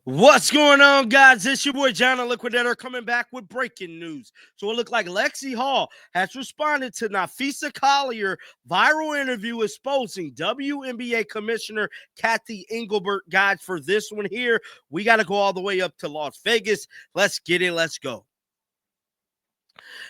What's going on, guys? It's your boy John the Liquidator coming back with breaking news. So it looked like Lexie Hall has responded to Napheesa Collier viral interview exposing WNBA Commissioner Kathy Engelbert. Guys, for this one here, we got to go all the way up to Las Vegas. Let's get it. Let's go.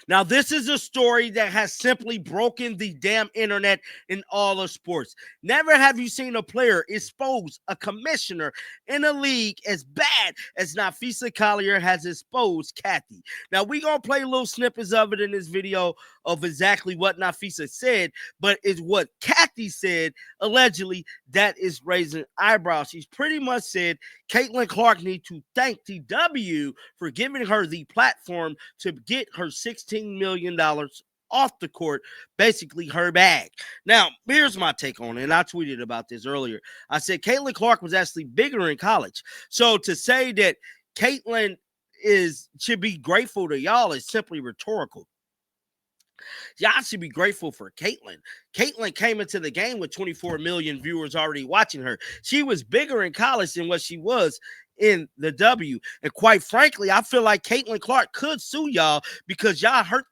Now, this is a story that has simply broken the damn internet in all of sports. Never have you seen a player expose a commissioner in a league as bad as Napheesa Collier has exposed Kathy. Now, we're going to play little snippets of it in this video of exactly what Napheesa said, but it's what Kathy said, allegedly, that is raising eyebrows. She's pretty much said Caitlin Clark needs to thank TW for giving her the platform to get her $16 million off the court, basically her bag. Now, here's my take on it, and I tweeted about this earlier. I said Caitlin Clark was actually bigger in college. So to say that Caitlin should be grateful to y'all is simply rhetorical. Y'all should be grateful for Caitlin. Caitlin came into the game with 24 million viewers already watching her. She was bigger in college than what she was in the W. And quite frankly, I feel like Caitlin Clark could sue y'all because y'all hurt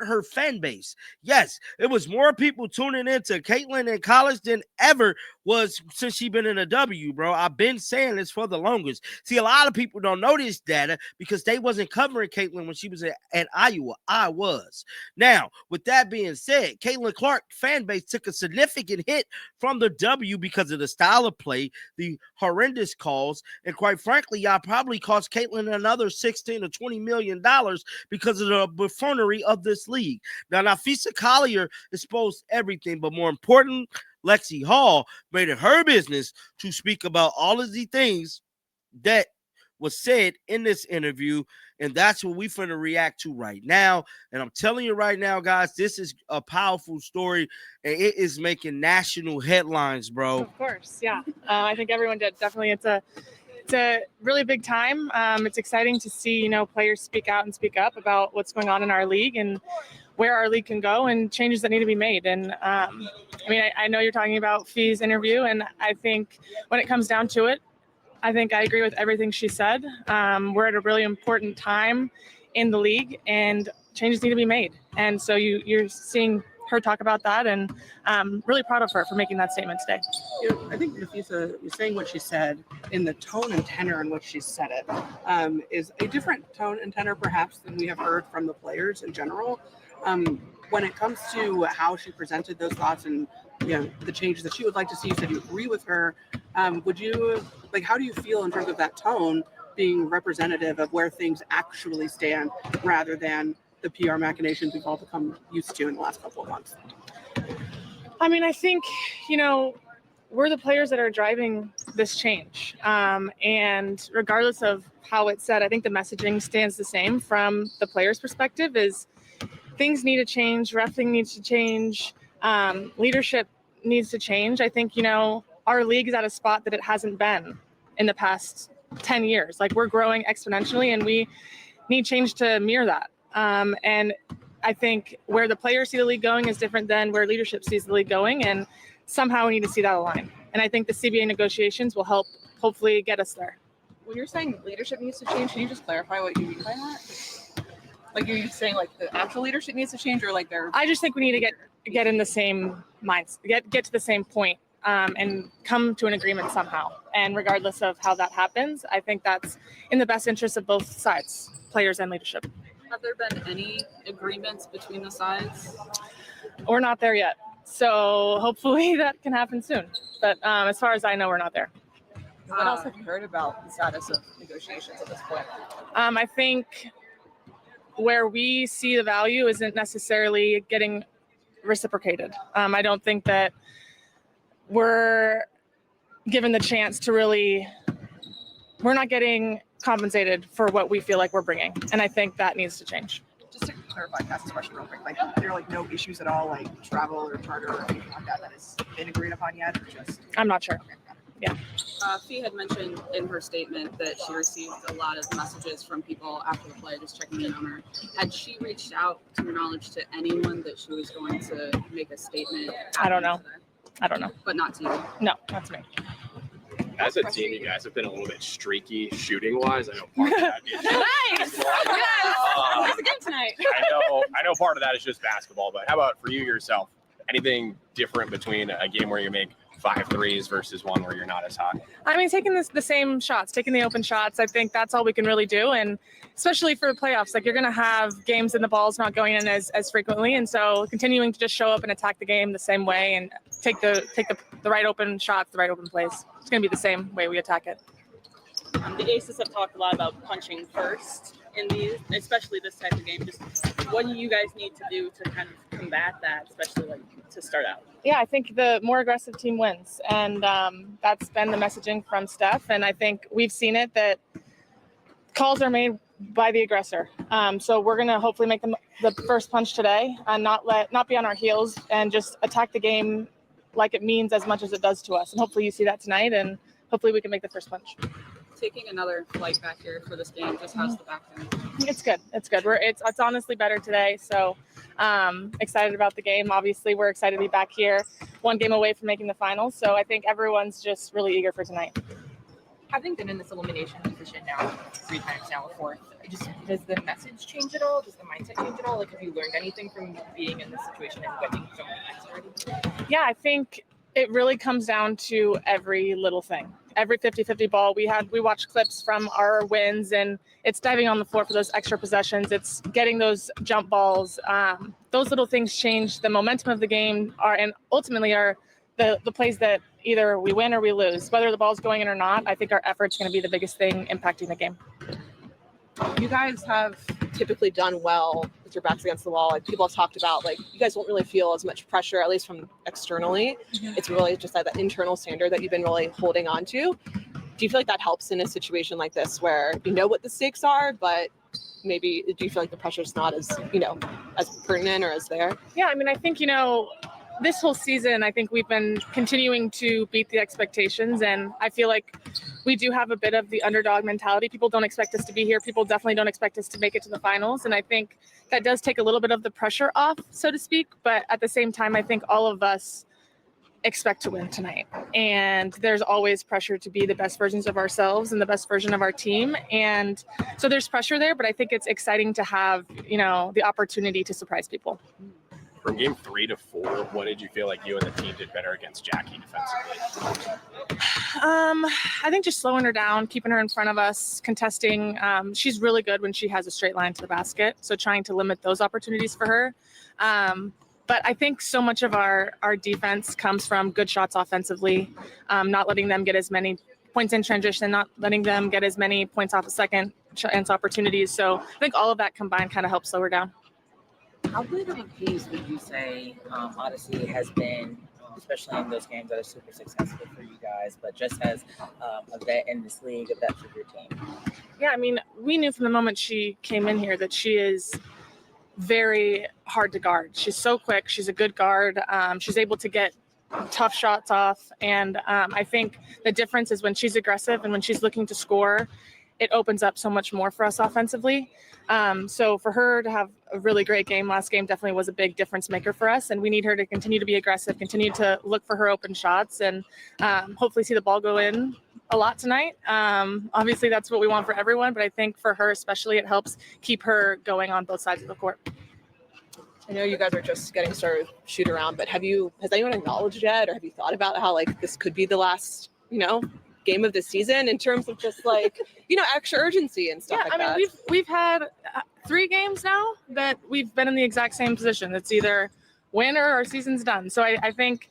her fan base. Yes, it was more people tuning into Caitlin in college than ever was since she been in the W, bro. I've been saying this for the longest. See, a lot of people don't know this data because they wasn't covering Caitlin when she was at Iowa. I was. Now, with that being said, Caitlin Clark fan base took a significant hit from the W because of the style of play, the horrendous calls, and quite frankly, y'all probably cost Caitlin another $16 or $20 million because of the buffoonery of this league. Now, Napheesa Collier exposed everything, but more important, Lexie Hall made it her business to speak about all of the things that was said in this interview, and that's what we finna react to right now. And I'm telling you right now, guys, this is a powerful story, and it is making national headlines, bro. Of course, yeah. I think everyone did. Definitely, it's a really big time. It's exciting to see, players speak out and speak up about what's going on in our league and where our league can go and changes that need to be made. And I know you're talking about Fee's interview, and I think when it comes down to it, I think I agree with everything she said. We're at a really important time in the league, and changes need to be made. And so you're seeing her talk about that, and I'm really proud of her for making that statement today. I think Napheesa is saying what she said in the tone and tenor in which she said it is a different tone and tenor perhaps than we have heard from the players in general. When it comes to how she presented those thoughts and the changes that she would like to see, you said you agree with her. Would you how do you feel in terms of that tone being representative of where things actually stand rather than the PR machinations we've all become used to in the last couple of months? I think, we're the players that are driving this change. And regardless of how it's said, I think the messaging stands the same from the players' perspective is things need to change, reffing needs to change, leadership needs to change. I think, our league is at a spot that it hasn't been in the past 10 years. We're growing exponentially, and we need change to mirror that. And I think where the players see the league going is different than where leadership sees the league going, and somehow we need to see that align. And I think the CBA negotiations will help hopefully get us there. When you're saying leadership needs to change, can you just clarify what you mean by that? Are you saying the actual leadership needs to change, or they're? I just think we need to get in the same minds, get to the same point, and come to an agreement somehow. And regardless of how that happens, I think that's in the best interest of both sides, players and leadership. Have there been any agreements between the sides? We're not there yet. So hopefully that can happen soon. But as far as I know, we're not there. What else have you heard about the status of negotiations at this point? I think where we see the value isn't necessarily getting reciprocated. I don't think that we're given the chance to we're not getting compensated for what we feel like we're bringing. And I think that needs to change. Just to clarify, ask this question real quick. There are no issues at all, travel or charter or anything like that has been agreed upon yet, or just? I'm not sure. Okay. Yeah. Fee had mentioned in her statement that she received a lot of messages from people after the play, just checking in on her. Had she reached out, to your knowledge, to anyone that she was going to make a statement? I don't know. But not to you? No, not to me. as a team, you guys have been a little bit streaky shooting-wise. I know part of that is Nice. Yes. It's a game tonight. I know part of that is just basketball, but how about for you yourself? Anything different between a game where you make 5 threes versus one where you're not as hot? I mean, taking the same shots, taking the open shots, I think that's all we can really do. And especially for the playoffs, like you're going to have games and the ball's not going in as frequently. And so continuing to just show up and attack the game the same way and take the right open shots, the right open plays. It's going to be the same way we attack it. The Aces have talked a lot about punching first in these, especially this type of game. Just what do you guys need to do to kind of combat that, especially like to start out? Yeah, I think the more aggressive team wins. And that's been the messaging from Steph. And I think we've seen it that calls are made by the aggressor. So we're going to hopefully make the first punch today and not be on our heels and just attack the game like it means as much as it does to us. And hopefully you see that tonight and hopefully we can make the first punch. Taking another flight back here for this game, just how's the back end? It's good. It's good. It's honestly better today. So excited about the game. Obviously, we're excited to be back here, one game away from making the finals. So I think everyone's just really eager for tonight. Having been in this elimination position now 3 times now, a fourth, does the message change at all? Does the mindset change at all? Like, have you learned anything from being in this situation and winning so many times already? Yeah, I think it really comes down to every little thing. Every 50-50 ball, we watched clips from our wins, and it's diving on the floor for those extra possessions. It's getting those jump balls. Those little things change the momentum of the game, and ultimately are the plays that either we win or we lose. Whether the ball's going in or not, I think our effort's going to be the biggest thing impacting the game. You guys have typically done well with your backs against the wall. Like people have talked about, like you guys won't really feel as much pressure, at least from externally. It's really just that internal standard that you've been really holding on to. Do you feel like that helps in a situation like this where you know what the stakes are, but maybe do you feel like the pressure's not as, as pertinent or as there? Yeah, I mean, I think, this whole season, I think we've been continuing to beat the expectations, and I feel like we do have a bit of the underdog mentality. People don't expect us to be here. People definitely don't expect us to make it to the finals, and I think that does take a little bit of the pressure off, so to speak, but at the same time, I think all of us expect to win tonight, and there's always pressure to be the best versions of ourselves and the best version of our team, and so there's pressure there, but I think it's exciting to have, the opportunity to surprise people. From game 3 to 4, what did you feel like you and the team did better against Jackie defensively? I think just slowing her down, keeping her in front of us, contesting. She's really good when she has a straight line to the basket, so trying to limit those opportunities for her. But I think so much of our defense comes from good shots offensively, not letting them get as many points in transition, not letting them get as many points off a second chance opportunities. So I think all of that combined kind of helps slow her down. How big of a piece would you say Odyssey has been, especially in those games that are super successful for you guys, but just as a vet in this league, a vet for your team? Yeah, I mean, we knew from the moment she came in here that she is very hard to guard. She's so quick. She's a good guard. She's able to get tough shots off. And I think the difference is when she's aggressive and when she's looking to score, it opens up so much more for us offensively. So for her to have a really great game last game definitely was a big difference maker for us. And we need her to continue to be aggressive, continue to look for her open shots, and hopefully see the ball go in a lot tonight. Obviously, that's what we want for everyone. But I think for her especially, it helps keep her going on both sides of the court. I know you guys are just getting started with shoot around, but has anyone acknowledged yet, or have you thought about how this could be the last, game of the season in terms of just extra urgency and stuff like that? We've had 3 games now that we've been in the exact same position. It's either win or our season's done. So I think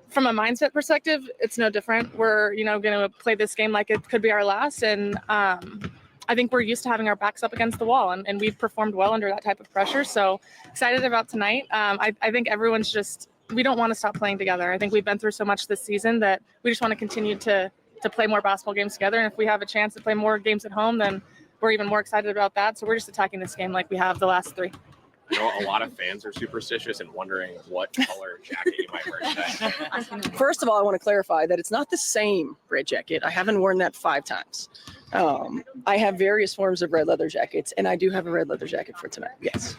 from a mindset perspective, it's no different. We're, going to play this game like it could be our last. And I think we're used to having our backs up against the wall, and we've performed well under that type of pressure. So excited about tonight. I think everyone's just, we don't want to stop playing together. I think we've been through so much this season that we just want to continue to play more basketball games together. And if we have a chance to play more games at home, then we're even more excited about that. So we're just attacking this game like we have the last 3. A lot of fans are superstitious and wondering what color jacket you might wear today. First of all, I want to clarify that it's not the same red jacket. I haven't worn that 5 times. I have various forms of red leather jackets, and I do have a red leather jacket for tonight. Yes.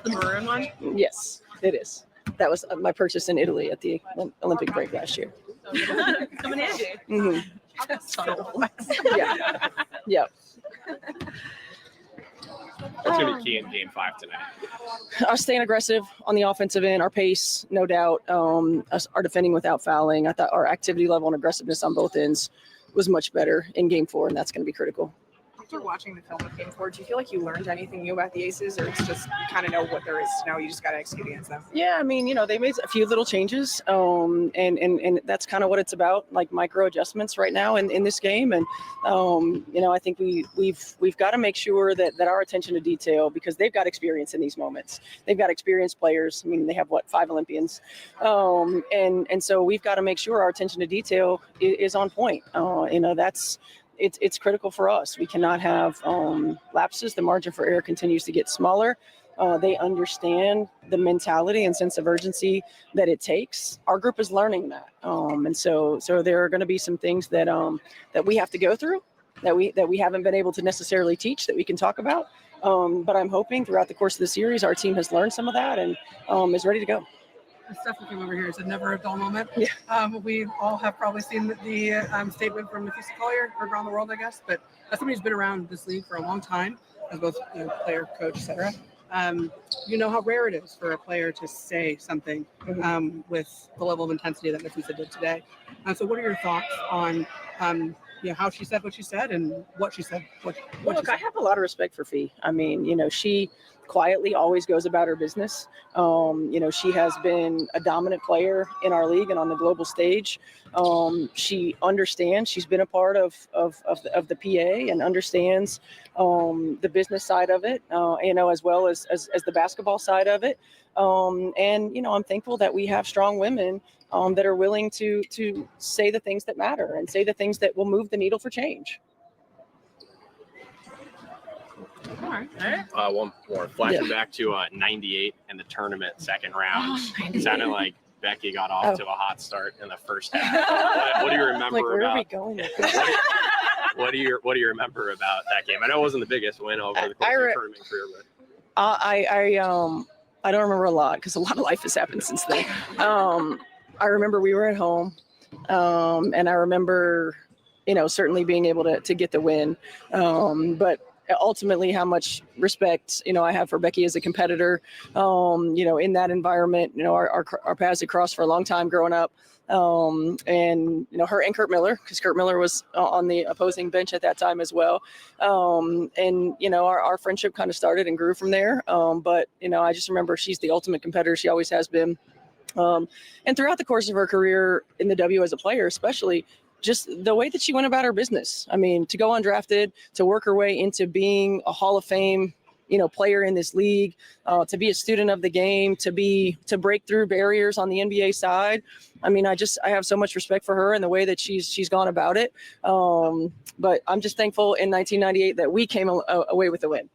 The maroon one? Yes, it is. That was my purchase in Italy at the Olympic break last year. Coming in. Mhm. Yeah. Yep. What's going to be key in Game 5 tonight? Us staying aggressive on the offensive end, our pace, no doubt. Us, our defending without fouling. I thought our activity level and aggressiveness on both ends was much better in Game 4, and that's going to be critical. After watching the film of Game 4, do you feel like you learned anything new about the Aces, or it's just you kind of know what there is to know, you just got to execute against them? Yeah, I mean, they made a few little changes, and that's kind of what it's about, like micro adjustments right now in this game. And I think we've got to make sure that our attention to detail, because they've got experience in these moments. They've got experienced players. I mean, they have 5 Olympians, and so we've got to make sure our attention to detail is on point. It's critical for us. We cannot have lapses. The margin for error continues to get smaller. They understand the mentality and sense of urgency that it takes. Our group is learning that, and so there are going to be some things that we have to go through that we haven't been able to necessarily teach, that we can talk about. But I'm hoping throughout the course of the series, our team has learned some of that and is ready to go. Stephanie came over here and said, never a dull moment. Yeah. We all have probably seen the statement from Napheesa Collier, heard around the world, I guess. But as somebody who's been around this league for a long time, as both player, coach, etc., you know how rare it is for a player to say something with the level of intensity that Napheesa did today. So what are your thoughts on how she said what she said and what she said? Look, I have a lot of respect for Fee. I mean, she quietly always goes about her business. She has been a dominant player in our league and on the global stage. She understands. She's been a part of the PA and understands the business side of it, as well as the basketball side of it. I'm thankful that we have strong women that are willing to say the things that matter and say the things that will move the needle for change. All right. One more. Flashing back to 98 and the tournament second round. It sounded like Becky got off to a hot start in the first half. What do you remember Where about? are we going? What do you remember about that game? I know it wasn't the biggest win over the course of your tournament career, but I don't remember a lot because a lot of life has happened since then. I remember we were at home, and I remember, certainly being able to get the win. But ultimately, how much respect, I have for Becky as a competitor, in that environment. Our paths had crossed for a long time growing up. And her and Kurt Miller, because Kurt Miller was on the opposing bench at that time as well. Our friendship kind of started and grew from there. But I just remember she's the ultimate competitor. She always has been. And throughout the course of her career in the W as a player, especially, just the way that she went about her business. I mean, to go undrafted, to work her way into being a Hall of Fame, player in this league, to be a student of the game, to break through barriers on the NBA side. I mean, I have so much respect for her and the way that she's gone about it. But I'm just thankful in 1998 that we came away with the win.